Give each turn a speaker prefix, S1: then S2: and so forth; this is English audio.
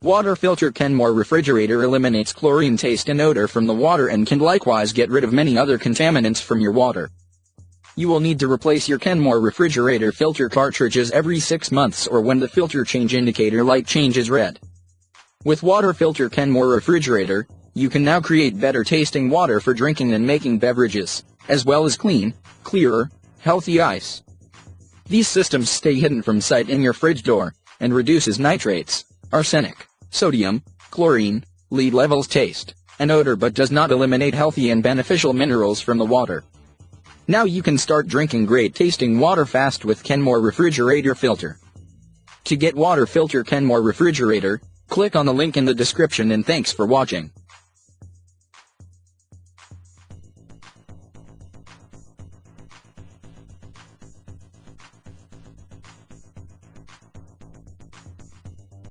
S1: Water Filter Kenmore Refrigerator eliminates chlorine taste and odor from the water and can likewise get rid of many other contaminants from your water. You will need to replace your Kenmore refrigerator filter cartridges every 6 months or when the filter change indicator light changes red. With Water Filter Kenmore Refrigerator, you can now create better tasting water for drinking and making beverages, as well as clean, clearer, healthy ice. These systems stay hidden from sight in your fridge door, and reduces nitrates, arsenic, sodium, chlorine, lead levels, taste, and odor, but does not eliminate healthy and beneficial minerals from the water. Now you can start drinking great tasting water fast with Kenmore Refrigerator Filter. To get Water Filter Kenmore Refrigerator, click on the link in the description, and thanks for watching.